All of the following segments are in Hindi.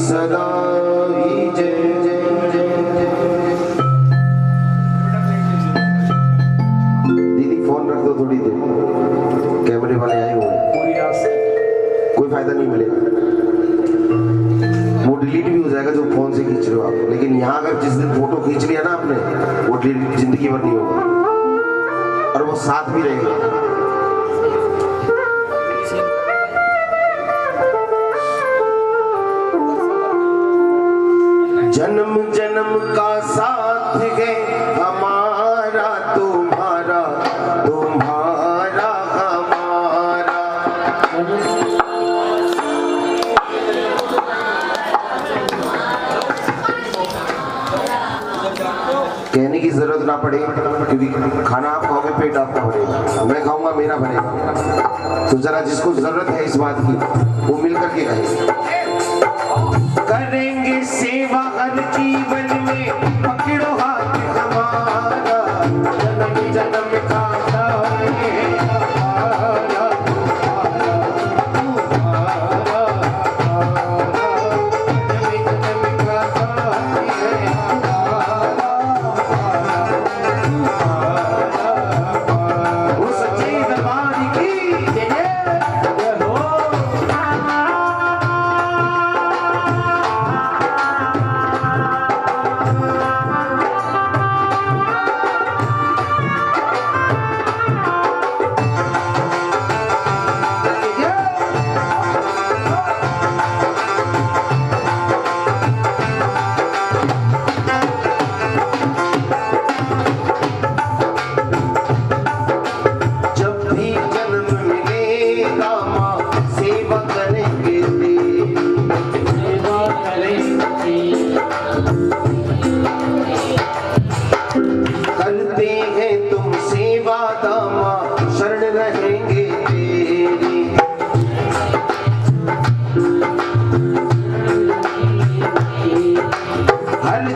सदा ही जय जय जय जय। दीदी फोन रख दो थोड़ी देर, कैमरे वाले आए हुए हैं, कोई फायदा नहीं मिलेगा, वो डिलीट भी हो जाएगा जो फोन से खींच रहे हो आप। लेकिन यहाँ अगर जिस दिन फोटो खींच लिया ना आपने, वो डिलीट जिंदगी भर नहीं होगा और वो साथ भी रहेगा। जन्म जन्म का साथ है हमारा तुम्हारा, तुम्हारा हमारा। कहने की जरूरत ना पड़े क्योंकि खाना आप खाओगे पेट आपका भरेगा, मैं खाऊंगा मेरा भरेगा। तो जरा जिसको जरूरत है इस बात की वो मिल करके कहे। करेंगे सेवा हर जीवन में, पकड़ो हाथ हमारा, जन्म जन्म का साथ है हमारा, तुम्हारा, जन्म जन्म का साथ है हमारा, वो सच्चे दरबार की जय जय हो।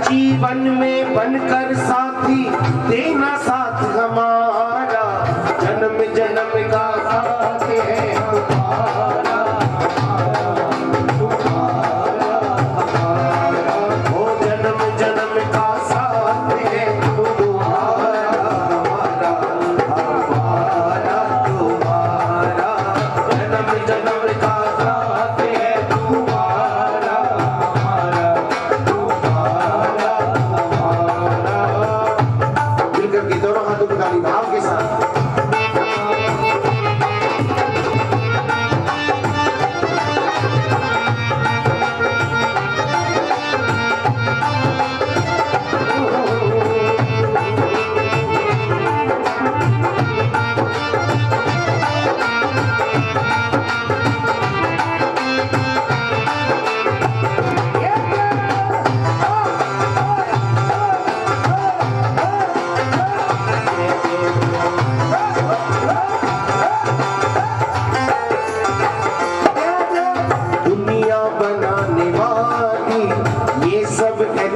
जीवन में बनकर साथी देना साथ हमारा, जन्म जन्म का साथ है हमारा, तुम्हारा, हमारा, वो जन्म जन्म का साथ है तुम्हारा, हमारा, हमारा, तुम्हारा, जन्म जन्म का साथ है तुम्हारा, हमारा, दोनों हाथों की ताली भाव के साथ।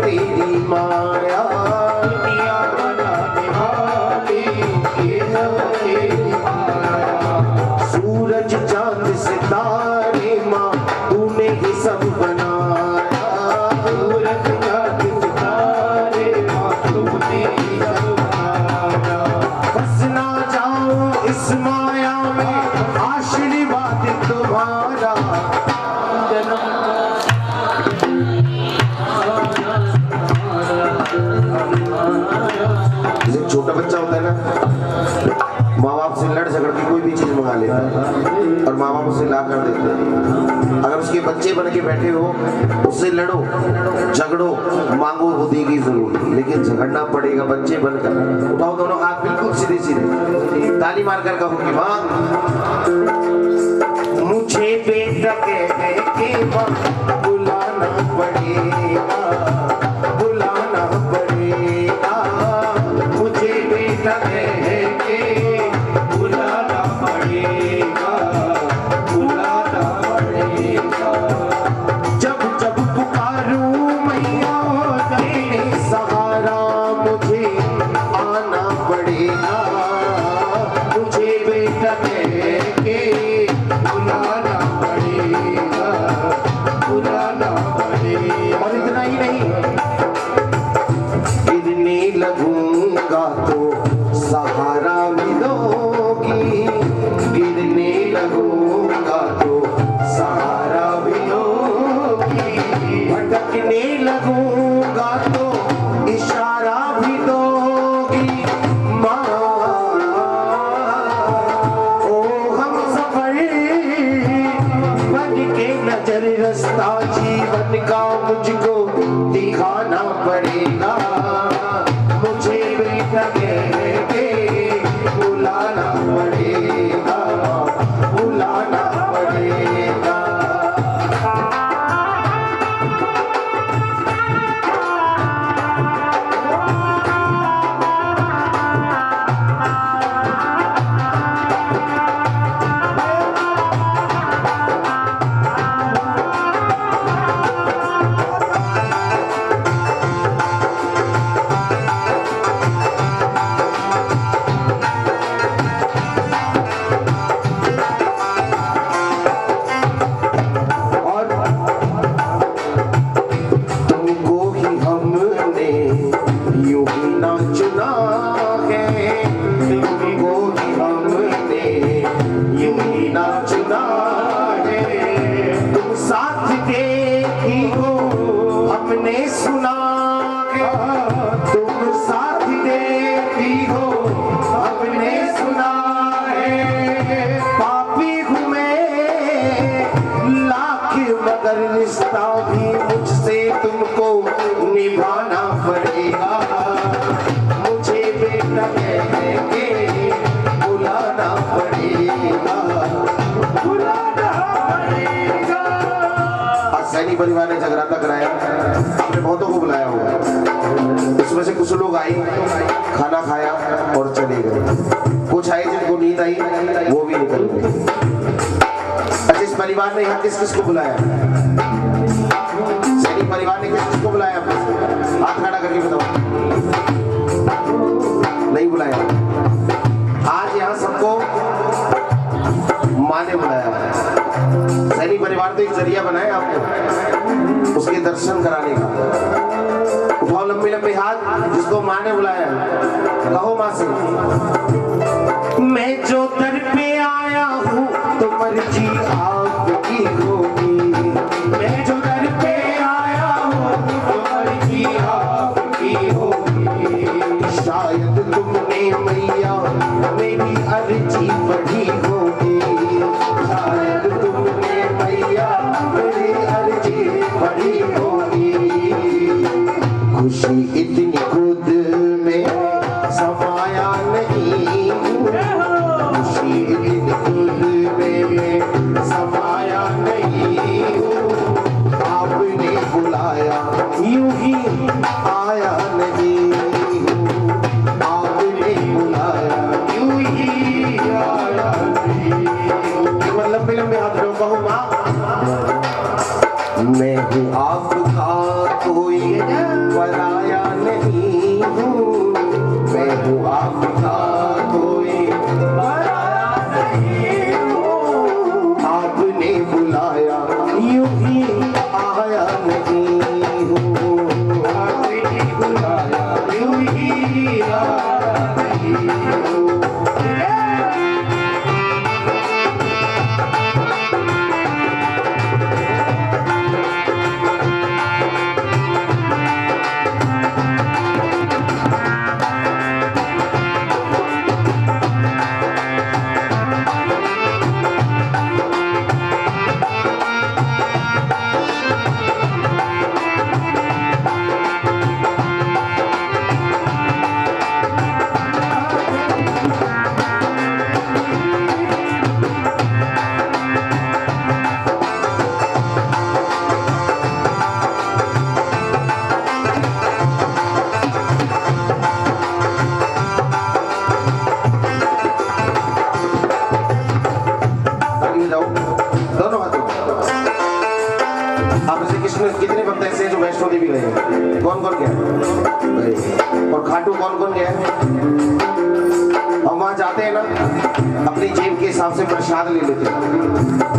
तेरी माया दुनिया बनाने वाली, ये सब तेरी माया। सूरज चांद सितारे माँ तूने ही सब बनाया, सूरज चांद सितारे माँ तूने ही सब बनाया। फंस ना जाओ इस माया में, आशीर्वाद तुम्हारा, छोटा बच्चा होता है ना, माँ बाप से लड़ झगड़ के कोई भी चीज मंगा लेता है और माँ बाप उसे ला कर देते हैं। अगर उसके बच्चे बन के बैठे हो, उससे लड़ो झगड़ो मांगो, वो देगी जरूर, लेकिन झगड़ना पड़ेगा बच्चे बनकर। उठाओ दोनों हाथ बिल्कुल सीधे सीधे, ताली मारकर कहो कि माँ मुझे बेटा कह के माँ बुलाना पड़ेगा, बुलाना पड़ेगा, मुझे बेटा कह के बुलाना पड़ेगा, बुलाना पड़ेगा। जब जब पुकारूं मैया तेरे सहारा, मुझे आना पड़ेगा, मुझे बेटा कह के बुलाना पड़ेगा, बुलाना लगूंगा तो इशारा भी दोगी माँ। ओ हम सफर बन के नजर रास्ता जीवन का मुझको दिखाना पड़ेगा। मुझे बेटा कह के बुलाना पड़ेगा, बुलाना पड़ेगा। रिश्ता भी मुझसे तुमको निभाना पड़ेगा। मुझे बेटा कह के बुलाना पड़ेगा, बुलाना पड़ेगा। आज सैनी परिवार ने जगराता कराया, आपने बहुतों को बुलाया होगा। उसमें से कुछ लोग आए, खाना खाया और चले गए। कुछ आए जिनको नींद आई वो भी निकल गए। इस परिवार ने यहाँ किस किस को बुलाया? सैनिक परिवार ने किस किस को बुलाया? हाथ खड़ा करके बताओ। नहीं बुलाया। आज यहाँ सबको माँ ने बुलाया। सैनिक परिवार तो एक जरिया बनाया आपको उसके दर्शन कराने का। उठाओ लंबे लंबे हाथ जिसको माँ ने बुलाया, कहो माँ से, मैं जो दर पे आया हूँ तो मर्जी आपकी होगी। मैं जो दर पे आया हूँ तो मर्जी आपकी होगी। शायद तुमने मैया मेरी अर्जी पढ़ी होगी। शायद तुमने मैया मेरी अर्जी पढ़ी होगी। खुशी इतनी खुद में समाया नहीं, खुशी इतनी खुद में समाया नहीं। आपने बुलाया यूं ही आया नहीं, आपने बुलाया यूं ही आया नहीं। लंबे लंबे हाथ लो, कहो माँ, मैं हूँ आपका कोई पराया नहीं हूँ। मैं हूँ आपका कोई पराया नहीं हूँ। आपने बुलाया यूं ही आया नहीं हूँ। आपने बुलाया यूं ही आया नहीं हूँ। कितने भक्त ऐसे हैं जो वैष्णो देवी गए? कौन कौन गया? और खाटू कौन कौन गया? हम वहां जाते हैं ना, अपनी जेब के हिसाब से प्रसाद ले लेते हैं।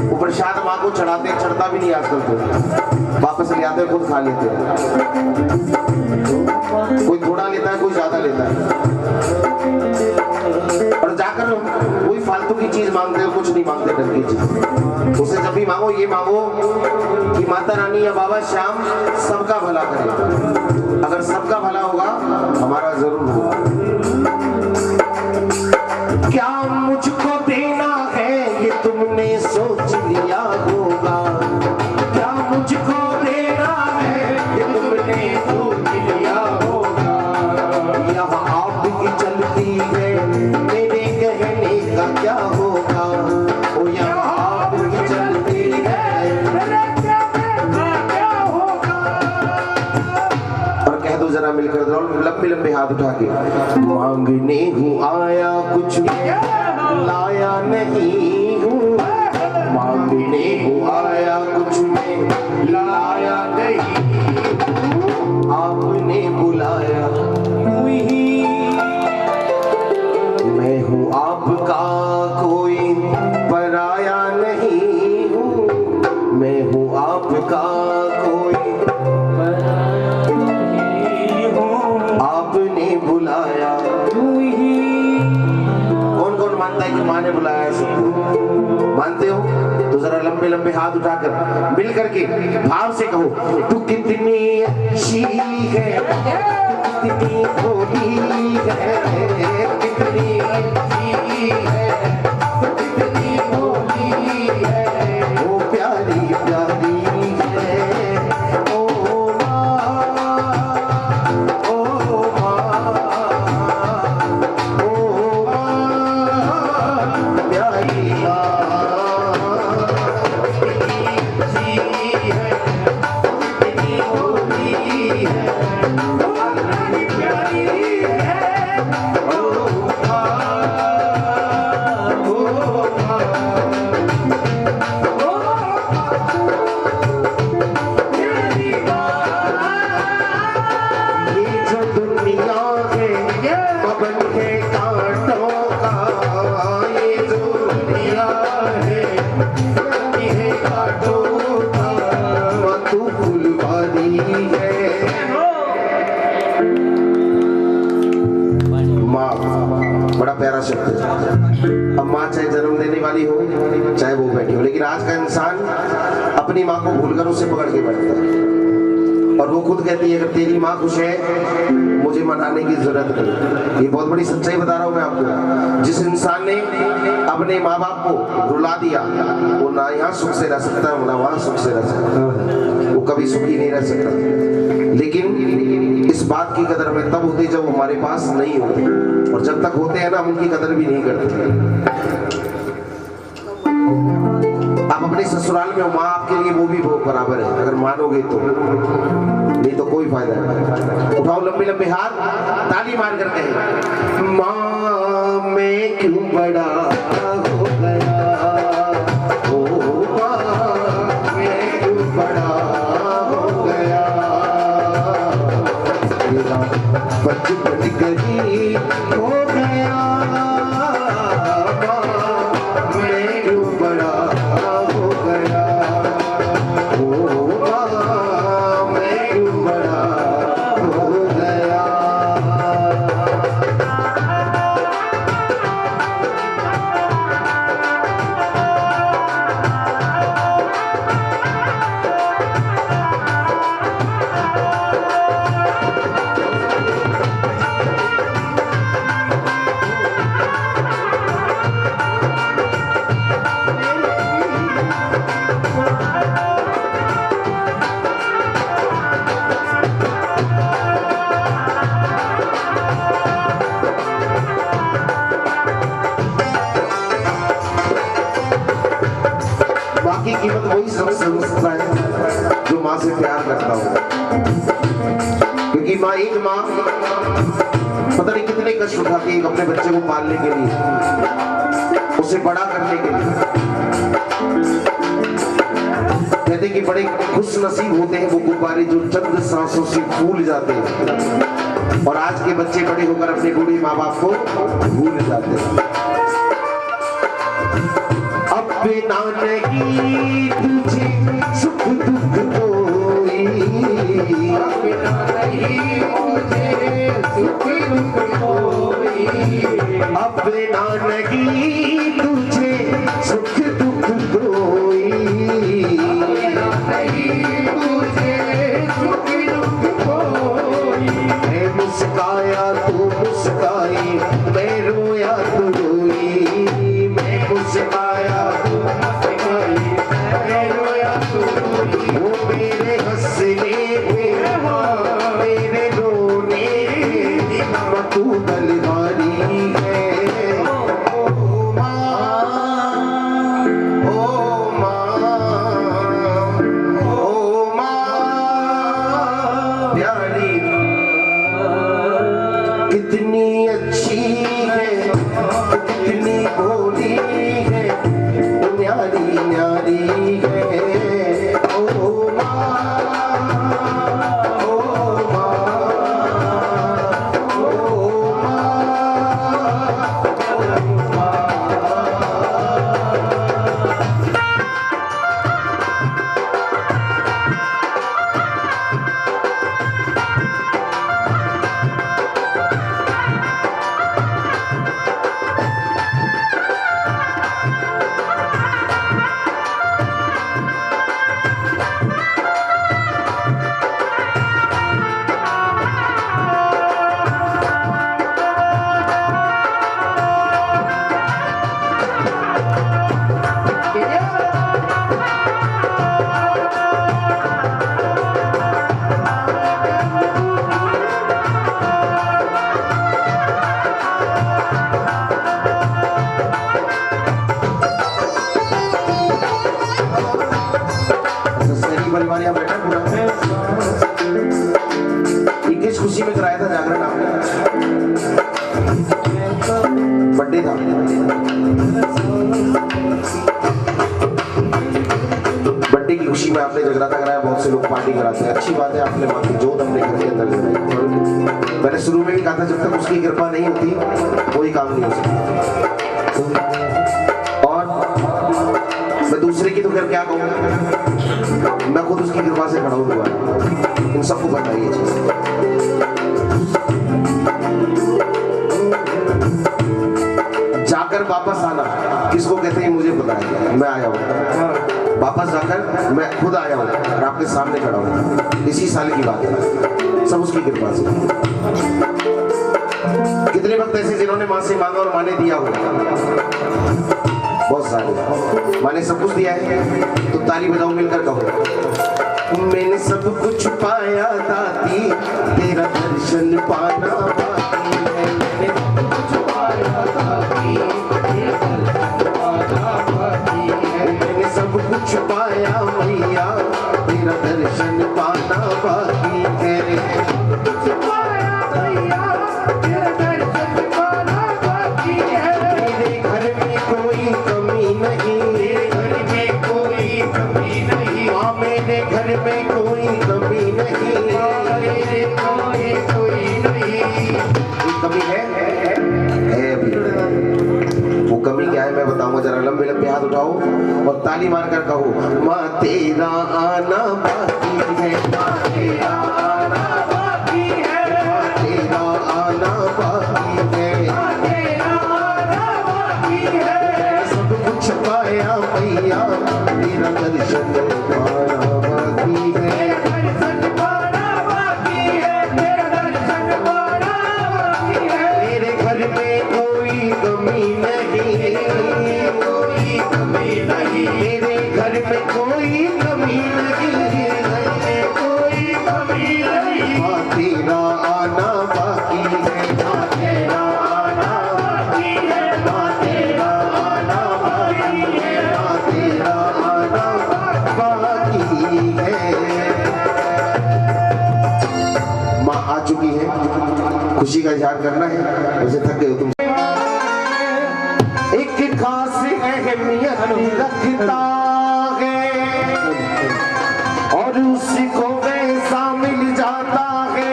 वो प्रसाद माँ को चढ़ाते हैं, चढ़ता भी नहीं आजकल तो, वापस ले आते हैं, खुद खा लेते हैं। कोई थोड़ा लेता है, कोई ज्यादा लेता है, और जाकर कोई फालतू की चीज मांगते हैं, कुछ नहीं मांगते ढंग की चीज। उसे जब भी मांगो ये मांगो कि माता रानी या बाबा श्याम सबका भला करे। अगर सबका भला होगा हमारा जरूर होगा। क्या मुझको देना है ये तुमने सोच लिया होगा, क्या मुझको देना है ये तुमने सोच लिया होगा। यहाँ आपकी चलती है मेरे कहने का क्या होगा, ओ यहाँ आपकी चलती है मेरे कहने का क्या होगा। और कह दो जरा मिलकर, लंबे लंबे हाथ उठा के, मांगने हूँ आया कुछ लाया नहीं हूँ, मांगने हूँ आया कुछ में लाया नहीं, आपने बुलाया मैं हूँ आपका कोई पराया नहीं हूँ, मैं हूँ आपका कोई पराया नहीं हूँ, आपने बुलाया। कौन कौन मानता है कि माँ ने बुलाया है सबको? मानते हो तो जरा लंबे लंबे हाथ उठाकर मिल करके भाव से कहो, तू कितनी अच्छी है, कितनी भोली है, कितनी अच्छी है, कितनी भोली है, ओ प्यारी प्यारी है, ओ माँ, ओ माँ, ओ माँ, प्यारी माँ, कितनी अच्छी है, कितनी भोली है, प्यारी है, ओ माँ, ओ माँ, ओ प्यारी माँ। ये जो दुनिया है पवन है कांटों का, ये जो दुनिया है पवन है कांटों का, तू फुलवारी है। माँ बड़ा प्यारा शब्द है। अब माँ चाहे जन्म देने वाली हो चाहे वो बैठी हो, लेकिन आज का इंसान अपनी माँ को भूलकर उसे पकड़ के बैठता है, और वो खुद कहती है अगर तेरी माँ खुश है मुझे मनाने की जरूरत नहीं। ये बहुत बड़ी सच्चाई बता रहा हूँ मैं आपको। जिस इंसान ने अपने माँ बाप को रुला दिया वो ना यहाँ सुख से रह सकता है ना वहाँ सुख से रह सकता है, वो कभी सुखी नहीं रह सकता। लेकिन इस बात की कदर हमें तब होती जब हमारे पास नहीं होते, और जब तक होते हैं ना हम उनकी कदर भी नहीं करते। आप अपने ससुराल में माँ आपके लिए वो भी बराबर है, अगर मानोगे तो, नहीं तो कोई फायदा नहीं। उठाओ लंबे लंबे हाथ, ताली मार कर कहे, माँ मैं क्यों बड़ा हो गया, ओ माँ मैं क्यों बड़ा हो गया, मेरा बचपन गरीब हो गया, माँ मैं क्यों बड़ा हो गया, ओ माँ मैं क्यों बड़ा हो गया। की कीमत वही समझ सकता है जो माँ से प्यार करता हो, क्योंकि माँ एक माँ पता नहीं कितने कष्ट उठाती है अपने बच्चे को पालने के लिए, उसे बड़ा करने के लिए। कहते कि बड़े खुश नसीब होते हैं वो गुब्बारे जो चंद सांसों से फूल जाते हैं। और आज के बच्चे बड़े होकर अपने बूढ़े माँ बाप को भूल जाते हैं। अपना नहीं तुझे सुख दुख कोई, अपना नहीं मुझे सुख दुख कोई, अपना नहीं तुझे सुख दुख कोई, अपना नहीं तुझे सुख दुख कोई। मैं मुस्काया तू मुस्काई, मैं रोया तू रोई, मैं मुस्काया तू मुस्काई, मैं रोया तू रोई। वो मेरे हंसने पे मेरे रोने तू बलिहारी है। ओ माँ, ओ माँ, ओ माँ प्यारी, कितनी अच्छी है, कितनी भोली है, न्यारी न्यारी है। ओ माँ, ओ माँ, ओ माँ, ओ माँ। किस खुशी में कराया था जागरण आपने? बर्थडे था। बर्थडे की खुशी में आपने जगराता कराया, बहुत से लोग पार्टी कराते हैं, अच्छी बात है। आपने माँ की जोत अपने घर के अंदर लगाई। मैंने शुरू में भी कहा था, जब तक उसकी कृपा नहीं होती कोई काम नहीं हो सकता। और मैं दूसरे की तो फिर क्या कहूँ, मैं खुद उसकी कृपा से खड़ा हुआ। इन सबको बताइए चीज। जाकर वापस आना किसको कहते हैं मुझे पता है। मैं आया हूँ वापस जाकर, मैं खुद आया हूँ और आपके सामने खड़ा हूँ। इसी साल की बात है, सब उसकी कृपा से। कितने वक्त ऐसे जिन्होंने माँ से मांगा और माँ ने दिया होगा? बहुत सारे। माँ ने सब कुछ दिया है तो ताली बजाओ, मिलकर कहो। मैंने सब कुछ पाया दादी, तेरा दर्शन पाना बाकी है। मैंने सब कुछ पाया दादी, तेरा दर्शन पाना बाकी है। मैंने सब कुछ पाया मैया, तेरा दर्शन पाना बाकी है। कुछ पाया मैया, तेरा दर्शन पाना बाकी है। मेरे घर में कोई कमी नहीं, मेरे घर में कोई कमी नहीं। माँ मेरे घर में कोई कमी नहीं, मेरे कोई नहीं। कोई कमी है अभी। वो कमी क्या है मैं बताऊंगा, जरा लंबे लंबे हाथ उठाओ और ताली मारकर कहो, माँ तेरा आना बाकी है, माँ तेरा आना बाकी है, माँ तेरा आना बाकी है, माँ तेरा आना बाकी है। सब कुछ पाया मैया, तेरा दर्शन पाना बाकी है, दर्शन पाना बाकी है, तेरा दर्शन पाना बाकी है। मेरे घर में कोई कमी नहीं, कोई कमी नहीं। मेरे घर में कोई कमी नहीं, कोई कमी नहीं। माँ तेरा आना बाकी है, माँ तेरा आना बाकी है, माँ तेरा आना बाकी है, माँ तेरा आना बाकी है। माँ आ चुकी है, खुशी का इजहार करना है। वैसे थक गए हो तुम। एक खास अहमियत रखता है और उसको वैसा मिल जाता है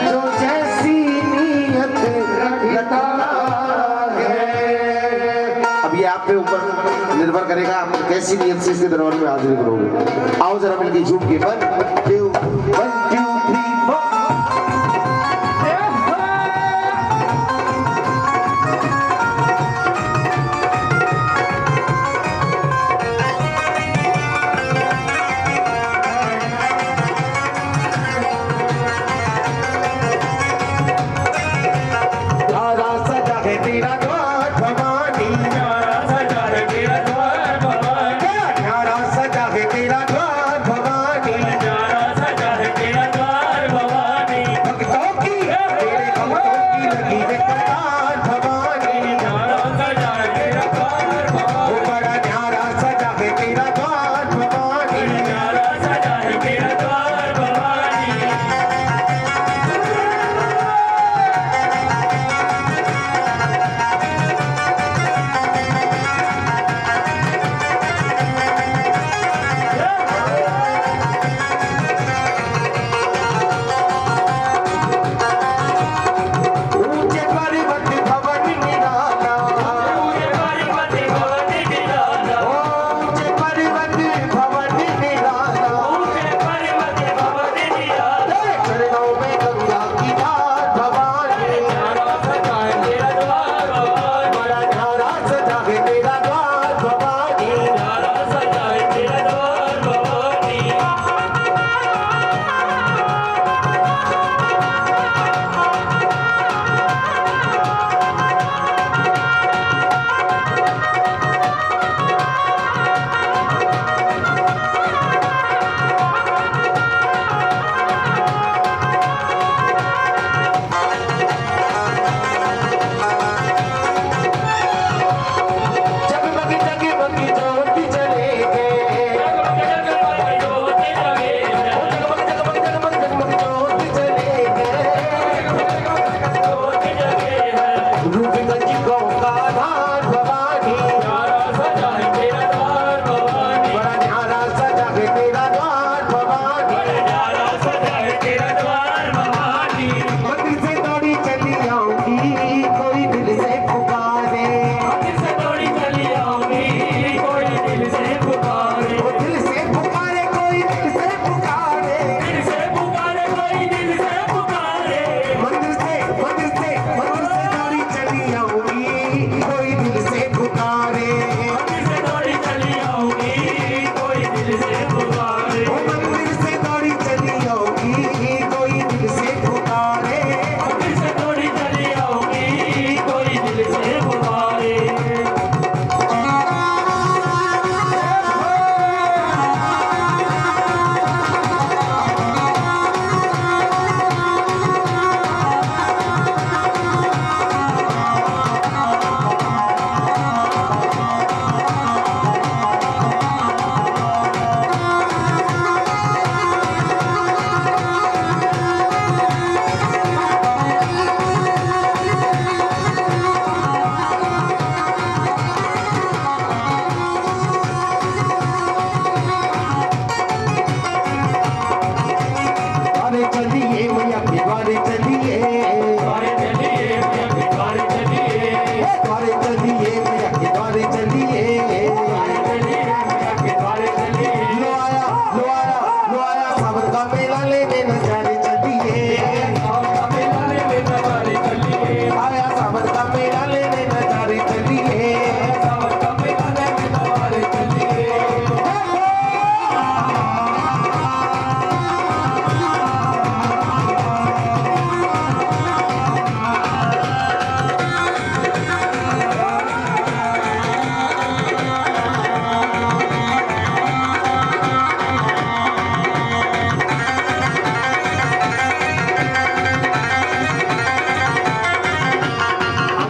जो जैसे कैसी नियत से इसके दरबार में हाजिर करोगे। आओ जरा मिलके झूम के 1 2 3 4।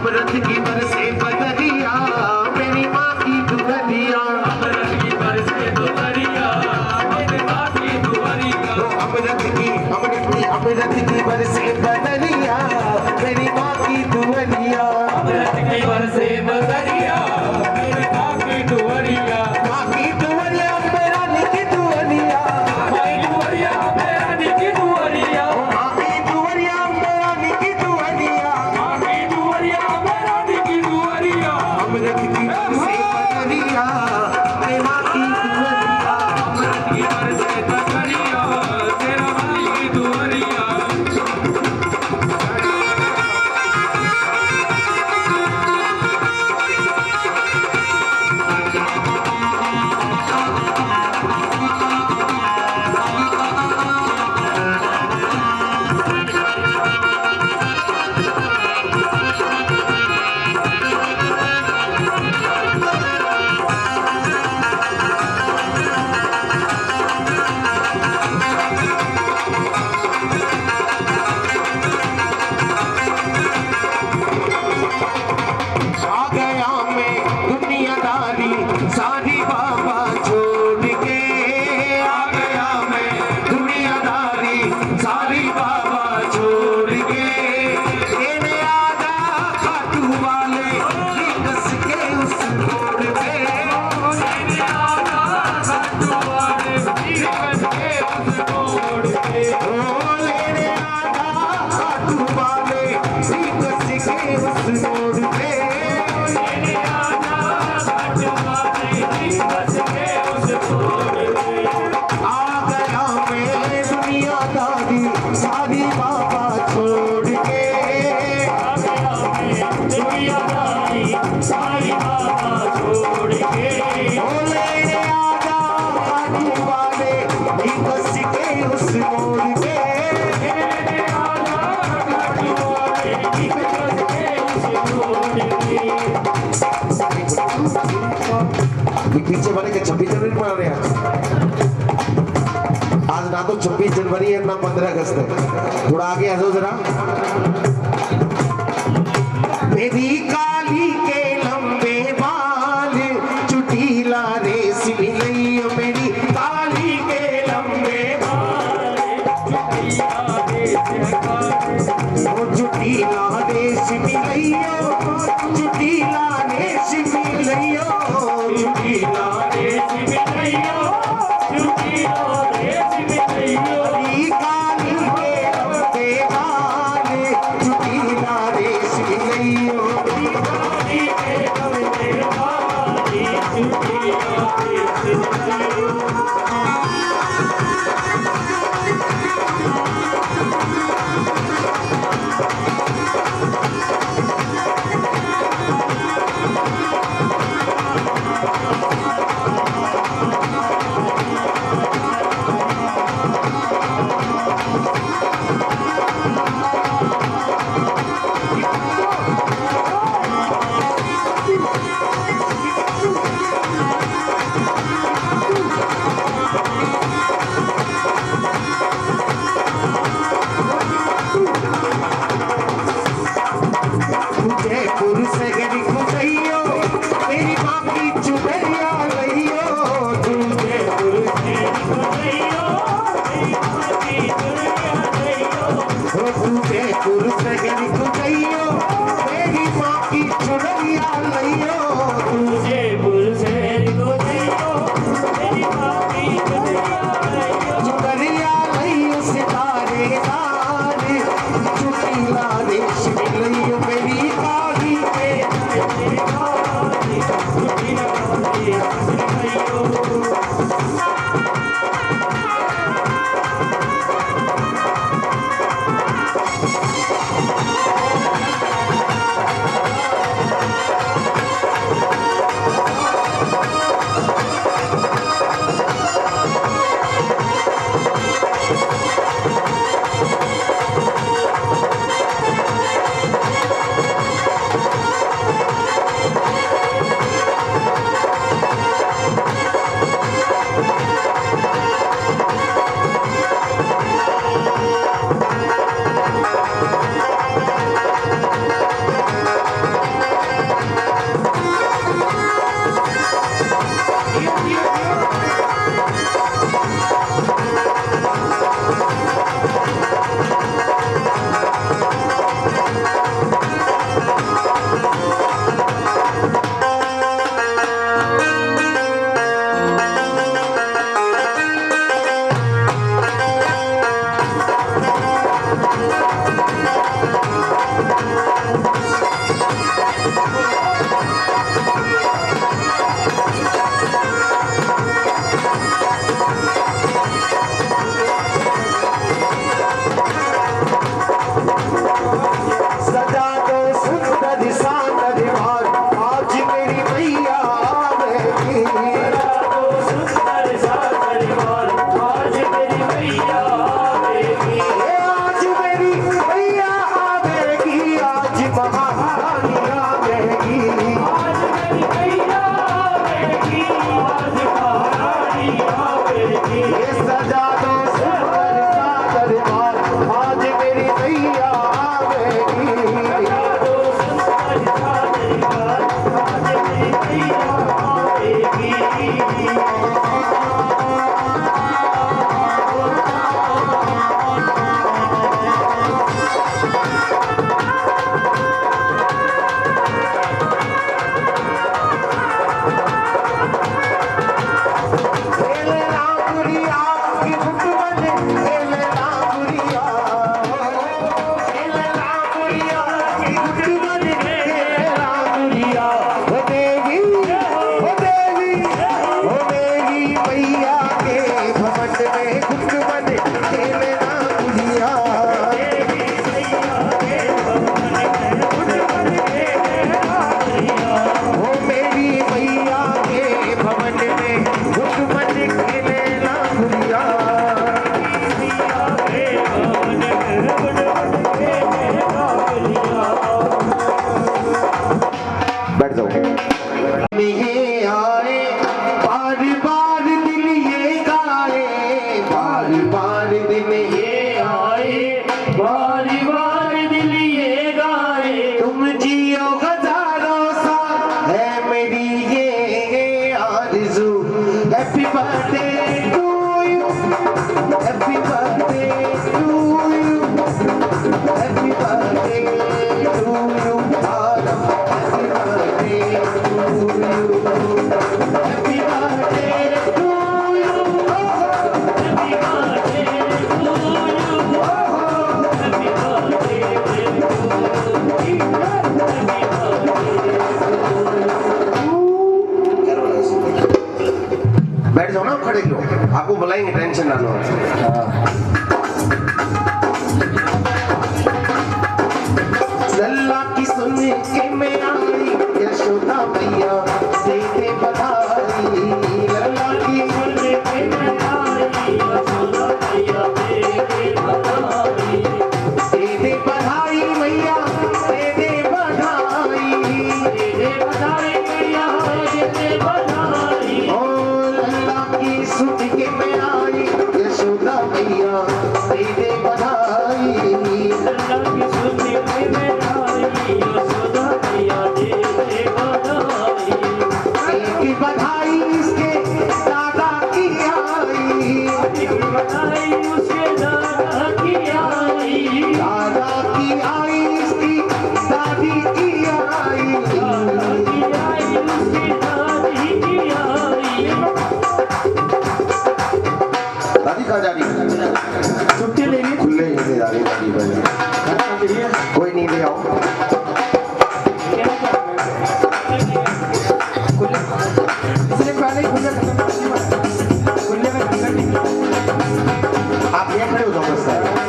अमृत की से बदरिया प्रेमा मोड़ के पीछे वाले के 26 जनवरी मना रहे हैं आज ना तो 26 जनवरी है ना 15 अगस्त है। थोड़ा आगे आ जाओ जरा। मेरी काली के लंबे बाल चुटीला रेशमी लइयो मेरी काली के लंबे बाल चुटीला रेशमी लइयो चुटीला रेशमी लइयो चुटीला रेशमी लइयो चुटीला रेशमी लइयो मेरी काली के लंबे बाल चुटीला रेशमी लइयो मेरी काली के लंबे बाल चुटीला रेशमी लइयो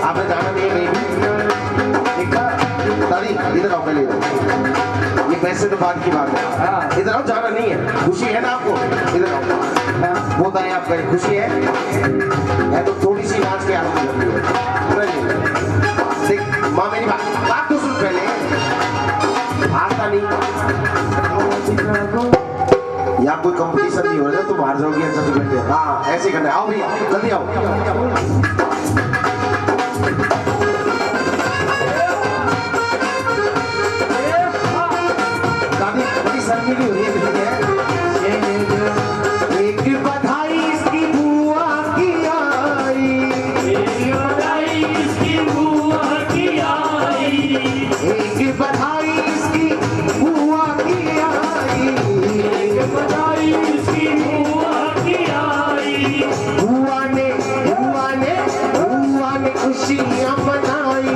आपने जाना नहीं है दादी, इधर आओ पहले। ये पैसे तो बाद की बात है, इधर आओ, जाना नहीं है। खुशी है ना आपको? इधर आओ, वो बताएं आपका खुशी है तो थोड़ी सी नाच के आगे देख। माँ मेरी बात तो सुन पहले, आता नहीं यहाँ कोई कंपटीशन नहीं हो रहा, तुम हार जाओगी अच्छा सर्टिफिकेट। हाँ ऐसे करना है। आओ भैया जल्दी आओ। दादी बड़ी शर्मिली हो रही है, किसी एक बधाई इसकी बुआ की आई, एक बधाई इसकी बुआ की आई, एक बधाई इसकी बुआ की आई, एक बधाई इसकी बुआ की आई। बुआ ने खुशियां मनाई,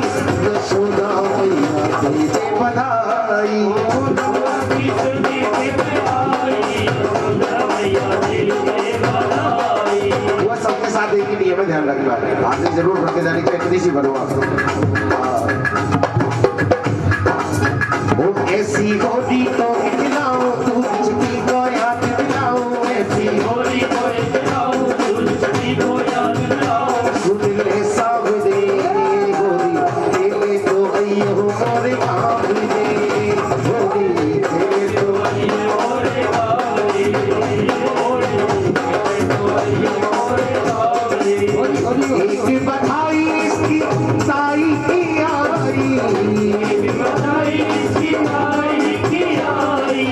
यशोदा मैया तुझे बधाई। वो सबके साथ एक ही नियम है, ध्यान रखना है। हाथ से जरूर रख के जाने की इतनी सी बनवा। ऐसी होली तो खिलाओ, दूध चुकी को याद दिलाओ, ऐसी होली तो खिलाओ, दूध चुकी को याद दिलाओ। सुन ले सावरे होली तेरे तो अयो मोरे कावरे, होली तेरे तो अयो मोरे कावरे, एक बधाई इसकी ताई की आई, एक बधाई इसकी ताई की आई।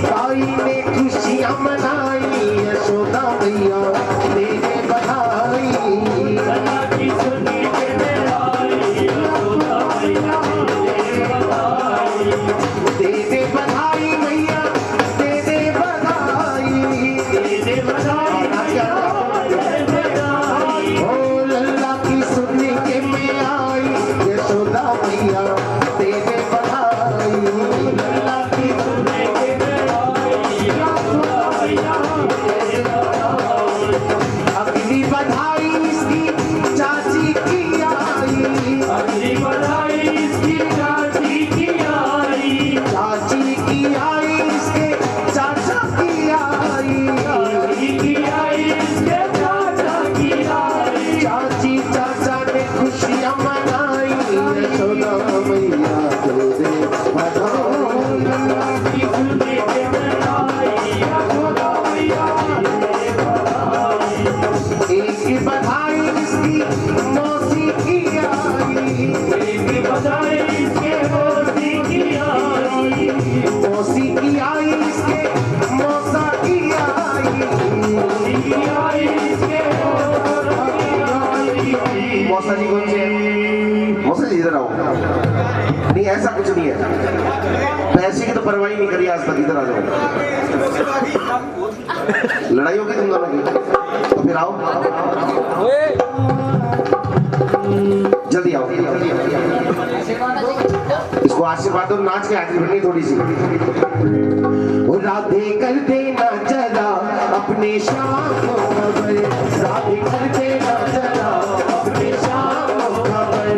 ताई ने खुशियां मनाई, यशोदा मैया तेरे बधाई। दे दे बधाई मैया, दे दे बधाई, दे दे बधाई। ओ लल्ला की सुनने के में आई, यशोदा मैया तेरे बधाई। लल्ला की सुनने के में आई, यशोदा मैया तेरे बधाई। अगली बधाई इसकी चाची की आई, अगली बधाई इसकी चाची की आई, चाची की आई इसके चाचा की आई, चाची की आई इसके चाचा की आई। चाची चाचा ने खुशियां मनाई, यशोदा मैया तेरे बधाई। लल्ला की सुनने के में आई, यशोदा मैया तेरे बधाई। एक बधाई इसकी मौसी की आई, एक बधाई इसके मौसी की आई, मौसी की आई इसके मौसा की आई, मौसी की आई इसके मौसा की आई। मौसा जी कौन से हैं? मौसा जी इधर आओ। नहीं ऐसा कुछ नहीं है, पैसे की तो परवाह नहीं करी आज तक। इधर आ जाओ, लड़ाई होगी तुम दोनों की तो फिर आओ, जल्दी आओ। इसको आशीर्वाद दो, नाच के हाजिर बननी थोड़ी सी। राधे कर देना जरा अपने श्याम को खबर, राधे कर देना जरा अपने श्याम को खबर,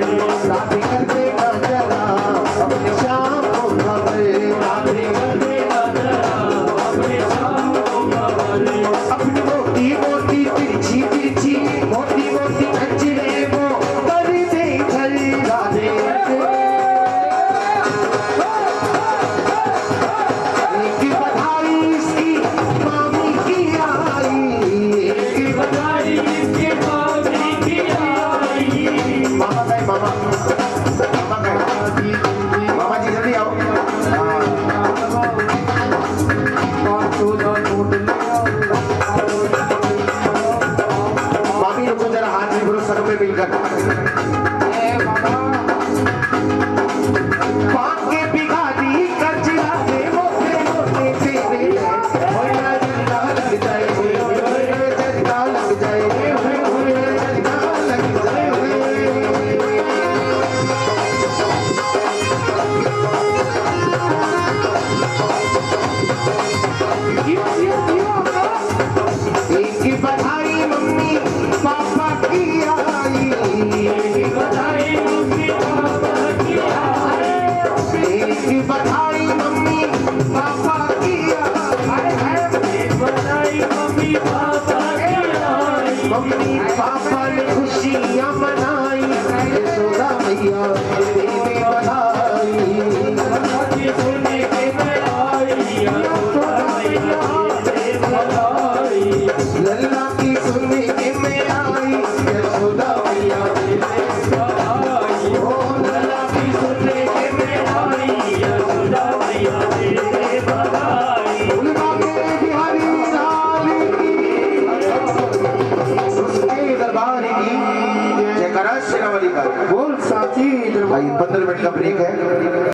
राधे कर देना जरा अपने श्याम को खबर, राधे कर देना जरा अपने श्याम को खबर। अपनी मोटी मोटी तिरछी तिरछी मोटी मोटी खंजरें वो कर दे घर राधे। एक बधाई इसकी मामी की आई, एक बधाई इसकी मामी की आई। मामा गए, मामा मामा जी जल्दी आओ। मामी रुको जरा, हाथ में भरो सर में मिलकर। पान के बिगाड़ी कचरा दे मोटे मोटे तेरे, होया जल्दा लग जाए, होया जल्दा लग जाए, होया जल्दा लग जाए। एक बधाई मम्मी पापा की आई, एक मैया तेरी भी बधाई। लल्ला की सुन के मैं आई यशोदा मैया तेरी बधाई। लल्ला की सुन के मैं आई यशोदा मैया तेरी बधाई। ओ लल्ला की सुन के मैं आई यशोदा मैया तेरी बधाई। उल्मा के बिहारी लाल की उसके दरबार की जयकारा शेरावाली का। बोल साची दरबार। भाई 15 मिनट का ब्रेक है।